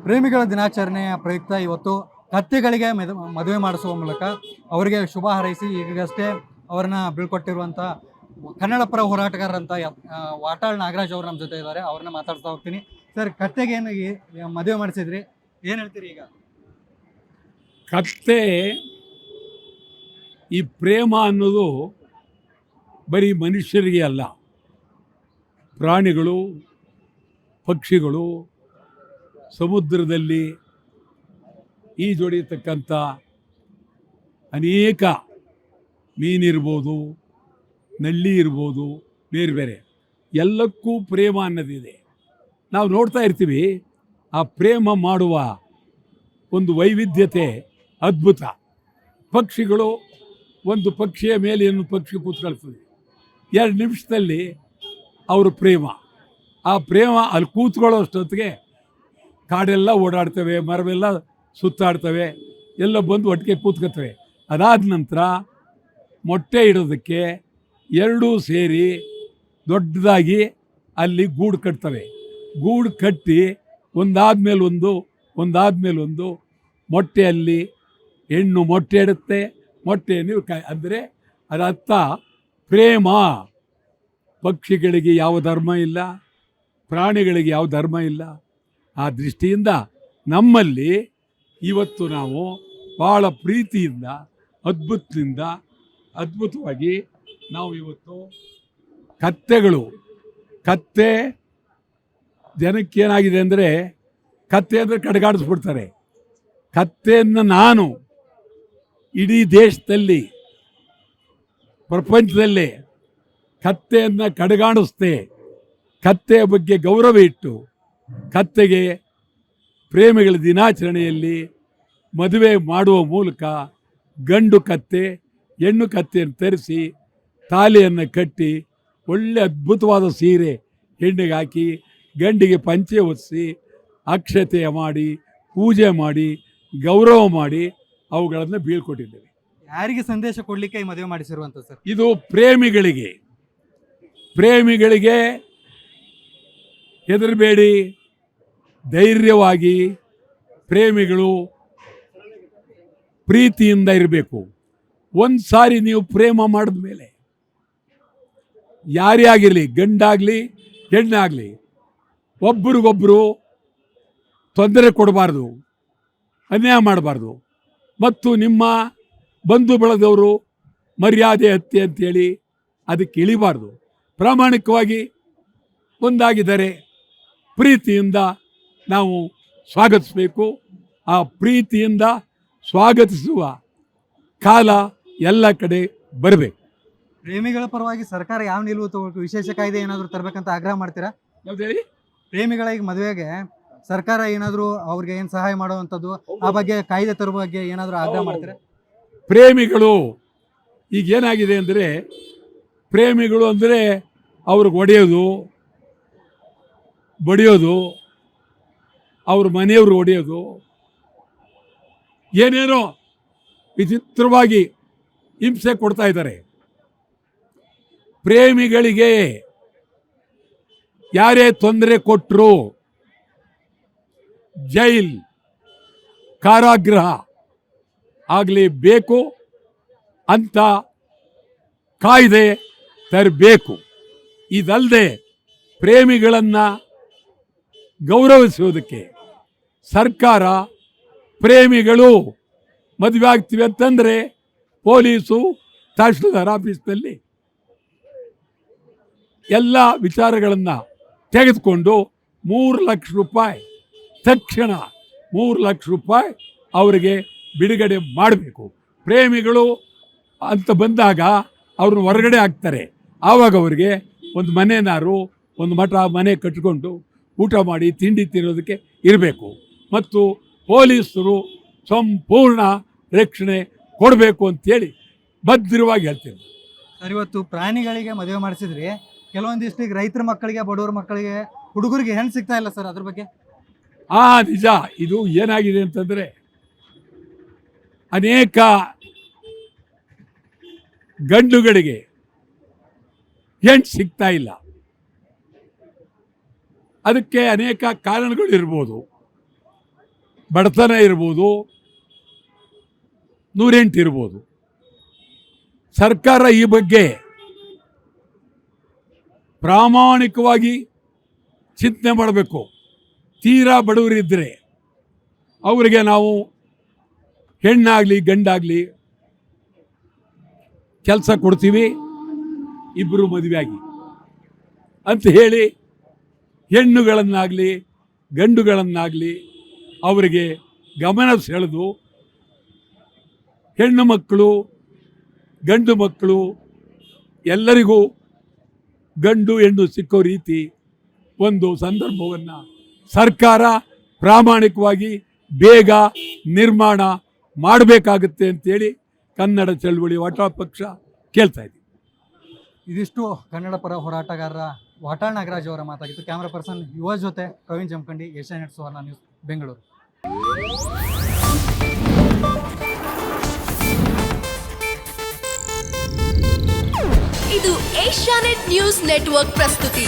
ಪ್ರೇಮಿಗಳ ದಿನಾಚರಣೆಯ ಪ್ರಯುಕ್ತ ಇವತ್ತು ಕತ್ತೆಗಳಿಗೆ ಮದುವೆ ಮಾಡಿಸುವ ಮೂಲಕ ಅವರಿಗೆ ಶುಭ ಹಾರೈಸಿ ಈಗಷ್ಟೇ ಅವರನ್ನ ಬೀಳ್ಕೊಟ್ಟಿರುವಂಥ ಕನ್ನಡ ಪರ ಹೋರಾಟಗಾರರಂತ ವಾಟಾಳ್ ನಾಗರಾಜ್ ಅವರು ನಮ್ಮ ಜೊತೆ ಇದ್ದಾರೆ. ಅವ್ರನ್ನ ಮಾತಾಡ್ತಾ ಹೋಗ್ತೀನಿ. ಸರ್, ಕತ್ತೆಗೆ ಏನು ಮದುವೆ ಮಾಡಿಸಿದ್ರಿ, ಏನು ಹೇಳ್ತೀರಿ? ಈಗ ಕತ್ತೆ ಈ ಪ್ರೇಮ ಅನ್ನೋದು ಬರೀ ಮನುಷ್ಯರಿಗೆ ಅಲ್ಲ, ಪ್ರಾಣಿಗಳು, ಪಕ್ಷಿಗಳು, ಸಮುದ್ರದಲ್ಲಿ ಈಜೊಡೆಯತಕ್ಕಂಥ ಅನೇಕ ಮೀನಿರ್ಬೋದು, ನಳ್ಳಿ ಇರ್ಬೋದು, ಬೇರೆ ಬೇರೆ ಎಲ್ಲಕ್ಕೂ ಪ್ರೇಮ ಅನ್ನೋದಿದೆ. ನಾವು ನೋಡ್ತಾ ಇರ್ತೀವಿ. ಆ ಪ್ರೇಮ ಮಾಡುವ ಒಂದು ವೈವಿಧ್ಯತೆ ಅದ್ಭುತ. ಪಕ್ಷಿಗಳು, ಒಂದು ಪಕ್ಷಿಯ ಮೇಲೆ ಇನ್ನೊಂದು ಪಕ್ಷಿ ಕೂತ್ಕೊಳ್ತದೆ, 2 ನಿಮಿಷದಲ್ಲಿ ಅವರು ಪ್ರೇಮ. ಆ ಪ್ರೇಮ ಅಲ್ಲಿ ಕೂತ್ಕೊಳ್ಳೋ ಅಷ್ಟೊತ್ತಿಗೆ ಕಾಡೆಲ್ಲ ಓಡಾಡ್ತವೆ, ಮರವೆಲ್ಲ ಸುತ್ತಾಡ್ತವೆ, ಎಲ್ಲ ಬಂದು ಒಟ್ಟಿಗೆ ಕೂತ್ಕೊತವೆ. ಅದಾದ ನಂತರ ಮೊಟ್ಟೆ ಇಡೋದಕ್ಕೆ ಎರಡೂ ಸೇರಿ ದೊಡ್ಡದಾಗಿ ಅಲ್ಲಿ ಗೂಡು ಕಟ್ತವೆ. ಗೂಡು ಕಟ್ಟಿ ಒಂದಾದ್ಮೇಲೆ ಒಂದು ಮೊಟ್ಟೆಯಲ್ಲಿ ಹೆಣ್ಣು ಮೊಟ್ಟೆ ಇಡುತ್ತೆ. ಮೊಟ್ಟೆಯನ್ನು ಅಂದರೆ ಅದರ್ಥ ಪ್ರೇಮ. ಪಕ್ಷಿಗಳಿಗೆ ಯಾವ ಧರ್ಮ ಇಲ್ಲ, ಪ್ರಾಣಿಗಳಿಗೆ ಯಾವ ಧರ್ಮ ಇಲ್ಲ. ಆ ದೃಷ್ಟಿಯಿಂದ ನಮ್ಮಲ್ಲಿ ಇವತ್ತು ನಾವು ಭಾಳ ಪ್ರೀತಿಯಿಂದ ಅದ್ಭುತವಾಗಿ ನಾವು ಇವತ್ತು ಕತ್ತೆ ಜನಕ್ಕೇನಾಗಿದೆ ಅಂದರೆ, ಕತ್ತೆ ಅಂದರೆ ಕಡೆಗಾಡಿಸ್ಬಿಡ್ತಾರೆ. ಕತ್ತೆಯನ್ನು ನಾನು ಇಡೀ ದೇಶದಲ್ಲಿ, ಪ್ರಪಂಚದಲ್ಲೇ ಕತ್ತೆಯನ್ನು ಕಡೆಗಾಣಿಸ್ದೆ. ಕತ್ತೆಯ ಬಗ್ಗೆ ಗೌರವ ಇಟ್ಟು ಕತ್ತೆಗೆ ಪ್ರೇಮಿಗಳ ದಿನಾಚರಣೆಯಲ್ಲಿ ಮದುವೆ ಮಾಡುವ ಮೂಲಕ ಗಂಡು ಕತ್ತೆ ಹೆಣ್ಣು ಕತ್ತೆಯನ್ನು ತರಿಸಿ ತಾಲಿಯನ್ನು ಕಟ್ಟಿ ಒಳ್ಳೆ ಅದ್ಭುತವಾದ ಸೀರೆ ಹೆಣ್ಣಿಗೆ ಹಾಕಿ ಗಂಡಿಗೆ ಪಂಚೆ ಹೊದಿಸಿ ಅಕ್ಷತೆಯ ಮಾಡಿ ಪೂಜೆ ಮಾಡಿ ಗೌರವ ಮಾಡಿ ಅವುಗಳನ್ನು ಬೀಳ್ಕೊಟ್ಟಿದ್ದೇವೆ. ಯಾರಿಗೆ ಸಂದೇಶ ಕೊಡಲಿಕ್ಕೆ ಈ ಮದುವೆ ಮಾಡಿಸಿರುವಂಥ ಸರ್? ಇದು ಪ್ರೇಮಿಗಳಿಗೆ ಹೆದರಬೇಡಿ, ಧೈರ್ಯವಾಗಿ ಪ್ರೇಮಿಗಳು ಪ್ರೀತಿಯಿಂದ ಇರಬೇಕು. ಒಂದು ಸಾರಿ ನೀವು ಪ್ರೇಮ ಮಾಡಿದ ಮೇಲೆ ಯಾರೇ ಆಗಿರಲಿ, ಗಂಡಾಗಲಿ ಹೆಣ್ಣಾಗಲಿ, ಒಬ್ಬರಿಗೊಬ್ಬರು ತೊಂದರೆ ಕೊಡಬಾರ್ದು, ಅನ್ಯಾಯ ಮಾಡಬಾರ್ದು. ಮತ್ತು ನಿಮ್ಮ ಬಂಧು ಬಳದವರು ಮರ್ಯಾದೆ ಹತ್ಯೆ ಅಂತೇಳಿ ಅದಕ್ಕೆ ಇಳಿಬಾರ್ದು. ಪ್ರಾಮಾಣಿಕವಾಗಿ ಒಂದಾಗಿದ್ದಾರೆ, ಪ್ರೀತಿಯಿಂದ ನಾವು ಸ್ವಾಗತಿಸಬೇಕು. ಆ ಪ್ರೀತಿಯಿಂದ ಸ್ವಾಗತಿಸುವ ಕಾಲ ಎಲ್ಲ ಕಡೆ ಬರಬೇಕು. ಪ್ರೇಮಿಗಳ ಪರವಾಗಿ ಸರ್ಕಾರ ಯಾವ ನಿಲುವು ತಗೋಬೇಕು? ವಿಶೇಷ ಕಾಯ್ದೆ ಏನಾದರೂ ತರಬೇಕಂತ ಆಗ್ರಹ ಮಾಡ್ತೀರಾ? ಯಾವ್ದು ಹೇಳಿ? ಪ್ರೇಮಿಗಳಿಗೆ ಮದುವೆಗೆ ಸರ್ಕಾರ ಏನಾದರೂ ಅವ್ರಿಗೆ ಏನು ಸಹಾಯ ಮಾಡುವಂಥದ್ದು, ಆ ಬಗ್ಗೆ ಕಾಯ್ದೆ ತರುವ ಬಗ್ಗೆ ಏನಾದರೂ ಆಗ್ರಹ ಮಾಡ್ತೀರಾ? ಪ್ರೇಮಿಗಳು ಈಗೇನಾಗಿದೆ ಅಂದರೆ, ಪ್ರೇಮಿಗಳು ಅಂದರೆ ಅವ್ರಿಗೆ ಹೊಡೆಯೋದು, ಬಡಿಯೋದು, ಅವ್ರ ಮನೆಯವರು ಹೊಡೆಯೋದು, ಏನೇನೋ ವಿಚಿತ್ರವಾಗಿ ಹಿಂಸೆ ಕೊಡ್ತಾ ಇದ್ದಾರೆ. ಪ್ರೇಮಿಗಳಿಗೆ ಯಾರೇ ತೊಂದರೆ ಕೊಟ್ಟರು ಜೈಲ್, ಕಾರಾಗೃಹ ಆಗಲೇಬೇಕು ಅಂತ ಕಾಯ್ದೆ ತರಬೇಕು. ಇದಲ್ಲದೆ ಪ್ರೇಮಿಗಳನ್ನು ಗೌರವಿಸುವುದಕ್ಕೆ ಸರ್ಕಾರ ಪ್ರೇಮಿಗಳು ಮದುವೆ ಆಗ್ತೀವಿ ಅಂತಂದರೆ ಪೊಲೀಸು ತಹಶೀಲ್ದಾರ್ ಆಫೀಸ್ನಲ್ಲಿ ಎಲ್ಲ ವಿಚಾರಗಳನ್ನು ತೆಗೆದುಕೊಂಡು 3 ಲಕ್ಷ ರೂಪಾಯಿ ತಕ್ಷಣ 3 ಲಕ್ಷ ರೂಪಾಯಿ ಅವರಿಗೆ ಬಿಡುಗಡೆ ಮಾಡಬೇಕು. ಪ್ರೇಮಿಗಳು ಅಂತ ಬಂದಾಗ ಅವ್ರನ್ನ ಹೊರಗಡೆ ಹಾಕ್ತಾರೆ. ಆವಾಗ ಅವರಿಗೆ ಒಂದು ಒಂದು ಮನೆ ಕಟ್ಟಿಕೊಂಡು ಊಟ ಮಾಡಿ ತಿಂಡಿ ತಿನ್ನೋದಕ್ಕೆ ಇರಬೇಕು. ಮತ್ತು ಪೊಲೀಸರು ಸಂಪೂರ್ಣ ರಕ್ಷಣೆ ಕೊಡಬೇಕು ಅಂತೇಳಿ ಭದ್ರವಾಗಿ ಹೇಳ್ತೀನಿ. ಸರ್, ಇವತ್ತು ಪ್ರಾಣಿಗಳಿಗೆ ಮದುವೆ ಮಾಡಿಸಿದ್ರಿ, ಕೆಲವೊಂದಿಷ್ಟು ರೈತರ ಮಕ್ಕಳಿಗೆ, ಬಡವರ ಮಕ್ಕಳಿಗೆ, ಹುಡುಗರಿಗೆ ಹೆಣ್ಣು ಸಿಗ್ತಾ ಇಲ್ಲ ಸರ್, ಅದ್ರ ಬಗ್ಗೆ? ನಿಜ. ಇದು ಏನಾಗಿದೆ ಅಂತಂದರೆ, ಅನೇಕ ಗಂಡುಗಳಿಗೆ ಹೆಣ್ಣು ಸಿಗ್ತಾ ಇಲ್ಲ. ಅದಕ್ಕೆ ಅನೇಕ ಕಾರಣಗಳು ಇರ್ಬೋದು. ಬಡತನ ಇರ್ಬೋದು, 108 ಇರ್ಬೋದು. ಸರ್ಕಾರ ಈ ಬಗ್ಗೆ ಪ್ರಾಮಾಣಿಕವಾಗಿ ಚಿಂತನೆ ಮಾಡಬೇಕು. ತೀರಾ ಬಡವರಿದ್ದರೆ ಅವರಿಗೆ ನಾವು ಹೆಣ್ಣಾಗಲಿ ಗಂಡಾಗಲಿ ಕೆಲಸ ಕೊಡ್ತೀವಿ, ಇಬ್ಬರು ಮದುವೆಯಾಗಿ ಅಂತ ಹೇಳಿ ಹೆಣ್ಣುಗಳನ್ನಾಗಲಿ ಗಂಡುಗಳನ್ನಾಗಲಿ ಅವರಿಗೆ ಗಮನ ಸೆಳೆದು ಹೆಣ್ಣು ಮಕ್ಕಳು ಗಂಡು ಮಕ್ಕಳು ಎಲ್ಲರಿಗೂ ಗಂಡು ಹೆಣ್ಣು ಸಿಕ್ಕೋ ರೀತಿ ಒಂದು ಸಂದರ್ಭವನ್ನು ಸರ್ಕಾರ ಪ್ರಾಮಾಣಿಕವಾಗಿ ಬೇಗ ನಿರ್ಮಾಣ ಮಾಡಬೇಕಾಗುತ್ತೆ ಅಂತೇಳಿ ಕನ್ನಡ ಚಳವಳಿ ವಾಟಾಳ್ ಪಕ್ಷ ಕೇಳ್ತಾ ಇದೆ. ಇದಿಷ್ಟು ಕನ್ನಡ ಪರ ಹೋರಾಟಗಾರರ ವಾಟಾಳ್ ನಾಗರಾಜ್ ಅವರ ಮಾತಾಗಿತ್ತು. ಕ್ಯಾಮ್ರಾ ಪರ್ಸನ್ ಯುವ ಜೊತೆ ಪ್ರವೀಣ್ ಜಮಖಂಡಿ, ಏಷ್ಯಾನೆಟ್ ಸುವರ್ಣ ನ್ಯೂಸ್, ಬೆಂಗಳೂರು. ಇದು ಏಷ್ಯಾನೆಟ್ ನ್ಯೂಸ್ ನೆಟ್ವರ್ಕ್ ಪ್ರಸ್ತುತಿ.